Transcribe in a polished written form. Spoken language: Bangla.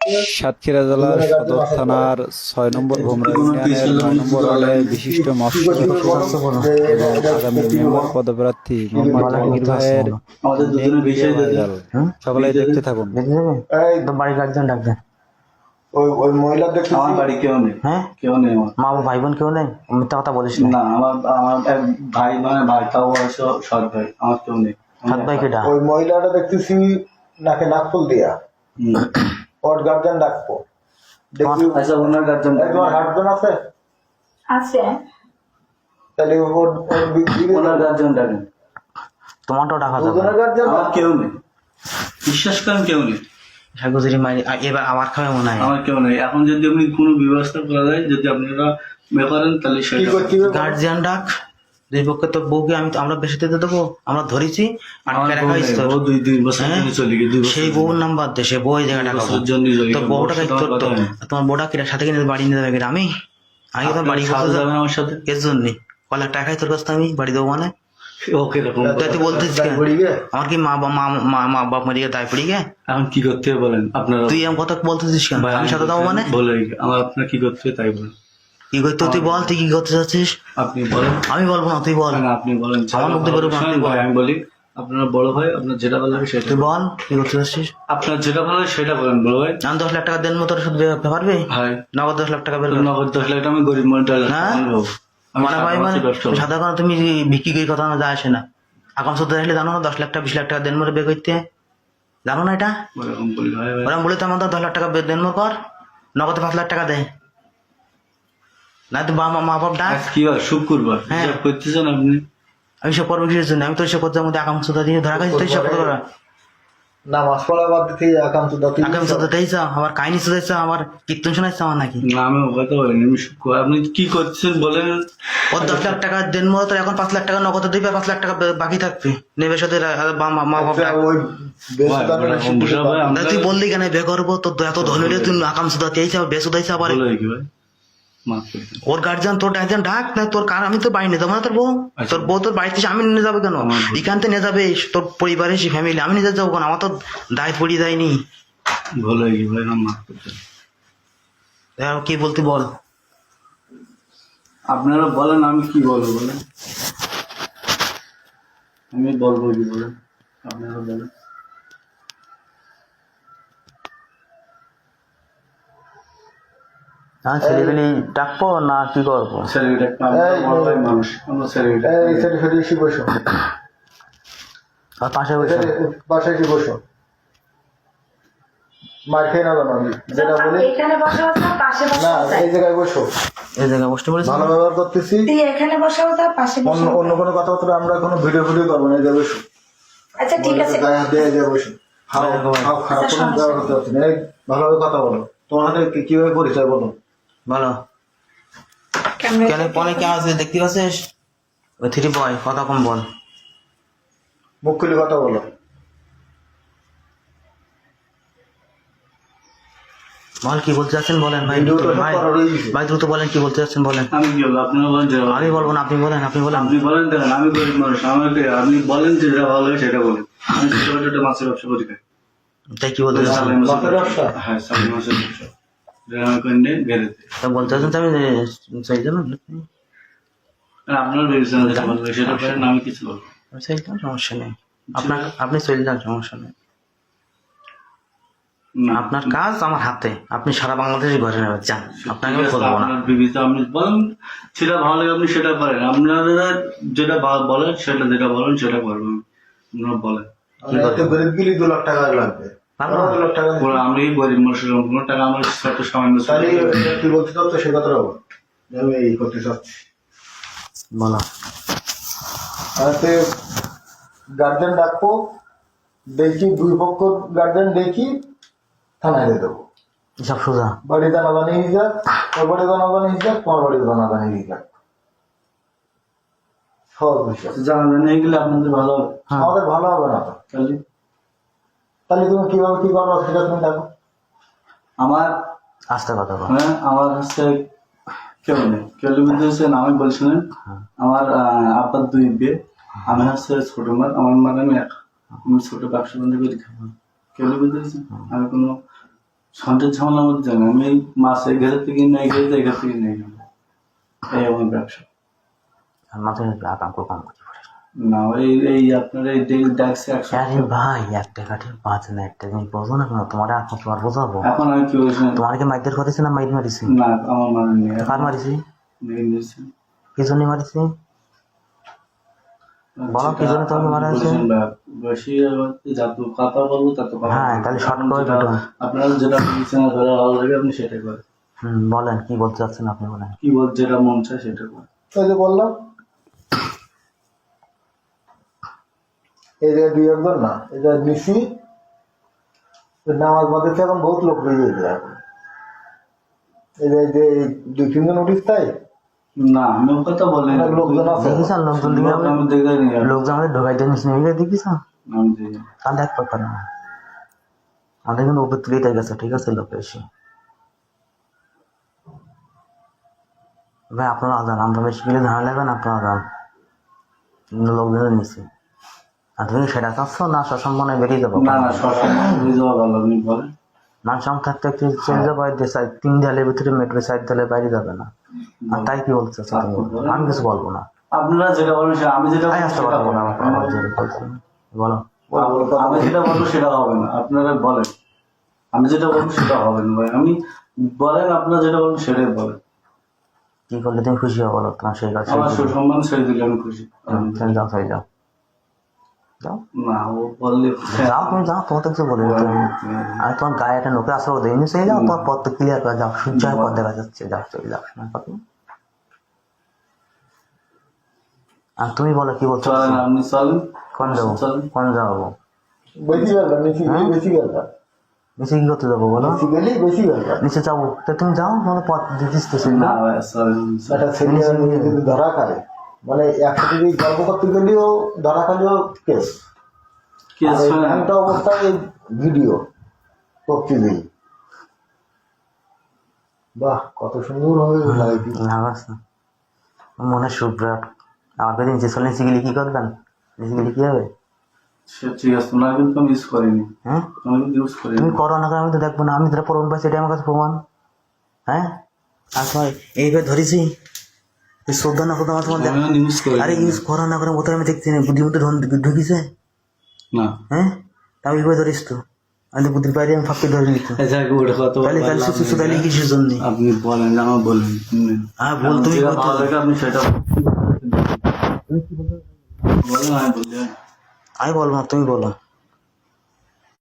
সাতক্ষীরা জেলার সদর থানার ৬ নম্বর ভোমরা ইউনিয়নের ৯ নম্বর ওয়ার্ডে বিশিষ্ট মৎস্য এবং আগামী মেম্বার পদপ্রার্থী মোহাম্মদ জাহাঙ্গীর ভাইয়ের ভাইরাল। সকলেই দেখতে থাকুন। বাড়ি গার্জেন ডাক দেন। ওই মহিলা দেখতে আমার বাড়ি কেউ নেই। হ্যাঁ, কেউ নেই আমার। মা বাবা ভাই বোন কেউ নেই? মিথ্যা কথা বলিস না। না, আমার এক ভাই, মানে ভাই তাও বয়স সৎ ভাই, আমার কেউ নেই। হাত ভাই কেটা? ওই মহিলাটা দেখতেছি নাকে নাকফুল দিয়া ওর গার্জেন ডাকবো। দেখি আচ্ছা, ওনার গার্জেন তোমার হাজবেন্ড আছে? আছে। তাহলে ওনার গার্জেন ডাকেন। তোমারটাও ডাকা যাবে। দুজনের গার্জেন আমার কেউ নেই, বিশ্বাস করেন, কেউ নেই। সাগুজুরি মারি এবার আমার খাবে মনে হয়। আমার কেউ নেই। এখন যদি আপনি কোনো ব্যবস্থা করা যায়, যদি আপনারা করেন, তাহলে কি সেটা করতে গার্জিয়ান ডাক। দুই পক্ষে তোর বউকে আমরা বেশি দিতে দেবো? আমরা ধরেছি আমার বউ নেই, ও 2 বছর জন্য চলে গেছে। 2 বছর সেই বউর নাম্বার দে, সে বউ এই জায়গাটা বছর জন্য চলে তোর গেছে। বউটাকে ওর সাথে কথা হয়নি। তোমার বউটা কিনা সাথে কিনে বাড়ি নিয়ে যাবে কিনা? আমি তোমার বাড়ি আপনার সাথে যাবেন আমার সাথে? এর জন্য কয়েক টাকায় তোর কাছে আমি বাড়ি দেবো মানে? ওকে, এরকম তুই বলতেছিস কেন? আমার কি মা বাপ মরিয়ে দায় পড়ি গে? এখন কি করতে হবে বলেন আপনারা? তুই এমন কথা বলতেছিস কেন? ভাই, আমি সাথে যাবো মানে? বলে আমার আপনার কি করতে হবে তাই বলেন। কি করতে তুই বল, তুই কি করতে চাচ্ছিস? আপনি বলেন। আমি বলবো না, তুই বল। না, আপনি বলেন। আমার মুখ দিয়ে বেরোবে না, তুই বল। ভাই, আমি বলি, আপনারা বড় ভাই, আপনার যেটা ভালো লাগে সেটা তুই বল, কি করতে চাচ্ছিস? আপনার যেটা ভালো লাগে সেটা বলেন বড় ভাই। আমি 10 লাখ টাকা দেন মতো শুধু পারবি? ভাই, নগদ 10 লাখ টাকা বের কর। নগদ 10 লাখ টাকা আমি গরিব মানুষ। হ্যাঁ? মানে ভাই মানে সাধারণ তুমি বিক্রি করে কথা না যায় আসে না। এখন শুধু আসলে জানো না 10 লাখ টাকা 20 লাখ টাকা দেন মরে বের করতে, জানো না এটা? ওরকম বলি ভাই। ওরা বলে তো আমাদের 10 লাখ টাকা দেন মর কর, নগদে 5 লাখ টাকা দে না। তো মা বাপ ডাক। আজ কি বার? শুক্রবার। হ্যাঁ। হিসাব করতেছেন আপনি? আমি সব করবো কিসের জন্য? আমি তো সব করতে মধ্যে আকাম সুদা দিয়ে ধরা খাইছি, তুই সব করতে পারা নামাজ পড়া বাদ দিতে একান্ত দাতি আকাম সুদা দিয়েছ, আমার কাহিনী শুধাইছ, আমার কীর্তন শোনাইছ আমার নাকি? না, আমি ও কথা বলিনি। আমি আপনি কি করছেন বলেন? ওর 10 লাখ টাকা দেন মরে তোর এখন 5 লাখ টাকা নগদে দিবে, 5 লাখ টাকা বাকি থাকবে নেবে সাথে মা বাপ ডাক। ওই না, তুই বললি কেন বে করবো? তোর এত ধনী হলে তুই আকাম সুদা দিয়েছ, বেসুদাইছ আবার। ওর গার্জিয়ান তোর গার্জিয়ান ডাক না তোর কার? আমি তো বাড়ি নিয়ে যাবো না তোর বউ। তোর বউ তোর বাড়িতে আমি নিয়ে যাবো কেন? এখান থেকে নিয়ে যাবে তোর পরিবারের ফ্যামিলি, আমি নিয়ে যাবো কেন? আমার তো দায়িত্ব পড়িয়ে যায়নি। ভুল হয়ে গেছে ভাই, মাফ করতেন। কি বলতে বল। আপনারা বলেন, আমি কি বলবো বলেন? আমি বলবো কি বলেন? আপনারা বলেন। হ্যাঁ, ছেলেবেলি ডাকবো না কি করবো? মানুষ, আমরা ছেলেটা বসো আর পাশে বসে বাসায় কি বসো, মার খেয়ে না জানো আমি যেটা বলি। এখানে বসা হতো, পাশে বসা না, হতো। এই জায়গায় বসো, এই জায়গায় বসতে বলেছি। ভালো ব্যবহার করতেছি। তুই এখানে বসা হতো, পাশে বসা হতো। অন্য কোনো কথাবার্তা আমরা কোনো ভিডিও করবো না, এই জায়গায় বসো। আচ্ছা ঠিক আছে। গায়ে হাত দিয়ে এই জায়গায় বসো। খারাপ কোনো ব্যবহার করতে হচ্ছে না। এই ভালোভাবে কথা বলো। তোমার হাতে কিভাবে পরিচয় বলো? বলো কেন ফোনে কে আছে দেখতে পাচ্ছিস? ওই 3 বয় কথা কম বল, মুখ খুলে কথা বলো। বল কি বলতে চাচ্ছেন বলেন ভাই। ভাই দ্রুত বলেন কি বলতে চাচ্ছেন বলেন। আমি কি বলবো? আপনারা বলেন যেটা ভালো। আমি বলবো না, আপনি বলেন। আপনি বলেন। আপনি বলেন দেখেন, আমি গরিব মানুষ, আমাকে আপনি বলেন যেটা ভালো লাগে সেটা বলেন। আমি ছোট ছোট মাছের ব্যবসা করি। তাই কি বলতে চাচ্ছেন? মাছের ব্যবসা? হ্যাঁ, সামনে মাছের ব্যবসা। গ্রামে কন্যে গেড়েতে। তা বলতে চাচ্ছেন তো আমি চাই জানো আপনার বিবেচনা যেটা ভালো লাগে সেটা করেন, আমি কিছু বলবো। চাই যান, সমস্যা নেই। আপনি চলে যান, সমস্যা নেই। না, আপনার কাজ আমার হাতে, আপনি সারা বাংলাদেশে ঘরে নেবেন, যান, আপনাকে আমি বলবো না। আপনার বিবেচনা আপনি বলেন সেটা ভালো লাগে, আপনি সেটা করেন। আপনারা যেটা বলেন সেটা যেটা বলেন সেটা করবেন। আপনারা বলেন গরিব গেলে 2 লাখ টাকা লাগবে। 2 লাখ টাকা পুরো আমি গরিব মানুষের কোনো টাকা আমার সাথে সামান্য তাহলে কি বলতে চাচ্ছ সে কথাটা বল। আমি এই করতে চাচ্ছি বলো। তাতে গার্জেন ডাকবো, দেখি 2 পক্ষ গার্জেন দেখি থানায় দিয়ে দেবো। সব সোজা বাড়ি জানাজানি হয়ে যাক, ওর বাড়ি জানাজানি হয়ে যাক, তোমার বাড়ি জানাজানি হয়ে যাক, সহজ বিষয়। জানা গেলে আপনাদের ভালো হবে। আমাদের ভালো হবে না তো। তাহলে তুমি কিভাবে কি করবো সেটা তুমি দেখো। আমার আস্তে কথা বল। হ্যাঁ, আমার কাছে কেউ নেই। কেউ বলতে হচ্ছেন, আমি বলছিলেন আমার আব্বার 2 বিয়ে, আমি হচ্ছে ছোট মার, আমার মানে আমি ছোট ব্যবসা বন্ধ করে খাবো। কেউ বলতে হচ্ছেন আমি কোনো সন্টের ঝামেলার মধ্যে না, আমি এই মাছ এই ঘেরের থেকে কিনে এই ঘেরের থেকে কিনে এই আমার ব্যবসা। আর মাথায় আকাম করে কম করতে পারে না এই এই আপনার এই ডাকছে 100। আরে ভাই একটা কাঠে 5 না, একটা জিনিস বোঝো না কেন? তোমার এখন তোমার বোঝাবো। এখন আমি কি বলছি তোমার কি মাইকের করেছে না মাইক মারিছি? না আমার মানে নেই কার মারিছি? নিয়েছি। কি জন্য মারিছি? বলো কি জন্য তোমাকে মারা হয়েছে? বেশি যত কথা বলবো তত কথা হ্যাঁ, বলবো। তাহলে শর্ট করে যেটা- ভিডিও। আপনারা যেটা বলছেন ধরে ভালো লাগে আপনি সেটাই করেন, বলেন কি বলতে চাচ্ছেন আপনি, বলেন। কি বল যেটা মন চায় সেটা করেন। ওই যে বললাম এই যে 2-1 না, এটা নিশি নামাজ মাঝে এখন বহুত লোক হয়ে গেছে এখন। এই যে 2-3 জন উঠিস তাই না আমি ও কথা বলি না। অনেক লোকজন আছে। দেখিস লোকজন দিকে আমি দেখে নিই আর। লোকজন আমাদের ঢোকাইতে নিচ্ছে নিয়ে দেখিস আমি দেখি। তা দেখ ব্যাপার না, আমাদের কিন্তু উপর তুলেই গেছে, ঠিক আছে লোক এসে। ভাই আপনারা যান, আমরা বেশি গেলে ধারণা লাগবেন, আপনারা যান লোকজনের নিচে। আর তুমি সেটা চাচ্ছ না সসম্মানে বেরিয়ে যাবো? না না সবসময় বুঝে যাওয়া ভালো, আপনি বলেন। মানুষ থাকতে একটু চলে যাবো, 3 দেয়ালের ভিতরে মেট্রো 4 দেয়ালের বাইরে যাবে না। আর তাই কি বলতে চাচ্ছ তুমি? আমি কিছু বলবো না, আপনারা যেটা বলবেন সেটা আমি যেটা আমি বলবো আসতে সেটা পারবো হবে না, না। আমার যেটা বলছি। বলো। আমি যেটা বলবো সেটা হবে না, আপনারা বলেন। আমি যেটা বলবো সেটা হবে না ভাই, আমি বলেন আপনারা যেটা বলবেন সেটাই বলেন। কি করলে তুমি খুশি হবো বলো? তোমার সেই কাজ আমার সুসম্মান ছেড়ে দিলে আমি খুশি। যাও, যাও, যাও, যাও, না ও বললে যাও, তুমি যাও, তোমার তো কিছু বলি আমি তোমার গায়ে একটা নোকে আসলে ওদের এমনি চলে যাও, তোমার পথ তো ক্লিয়ার করে যাও, সূর্য পথ দেখা যাচ্ছে, যাও চলে যাও, শোনার কথা। আর তুমি বলো কি বলছো? চলেন, আপনি চলেন। কোন যাবো? চলেন। কোন যাবো? বেশি গেল নিশি বেশি গেল নিচে কি করতে যাবো বলো? নিশি গেলি বেশি গেল নিচে যাবো তো তুমি যাও, তোমার পথ দিতিস তো সেই না ভাই চলেন। একটা ছেলে যদি ধরা খায়, মানে একসাথে যদি গল্প করতে গেলেও ধরা খালেও কেস। কে শোনেন? একটা অবস্থায় এই ভিডিও করতে দিই, বাহ কত সুন্দর হবে লাগে। মনে সুব্রাট আমার কাছে নিচে চলে নিচে গেলে কি করবেন? নিচে গেলে কি হবে? সে ঠিক আছে, না কিন্তু আমি ইউজ করিনি। হ্যাঁ, আমি কিন্তু ইউজ করিনি। তুমি করো না, আমি তো দেখবো না, আমি যেটা প্রমাণ পাইছি এটাই আমার কাছে প্রমাণ। হ্যাঁ, আর তোমার এইবার ধরেছি শ্রদ্ধা না করতে আমার তোমার দেখ। আমি ইউজ করি আরে ইউজ করো না করে ওটা আমি দেখছি না, বুদ্ধি মধ্যে ঢুকিছে। না। হ্যাঁ, আমি এইভাবে ধরিস তো, আমি তো বুদ্ধির বাইরে আমি ফাঁকতে ধরে নিত। আচ্ছা ওটা কত তাহলে তাহলে সুস্থ তাহলে কিসের জন্য? আপনি বলেন, আমার বলেন। হ্যাঁ বল, তুমি যেটা বলতে ভালো লাগে আপনি সেটা বলেন, আমি বলছি। আমি বলবো না, তুমি বলো।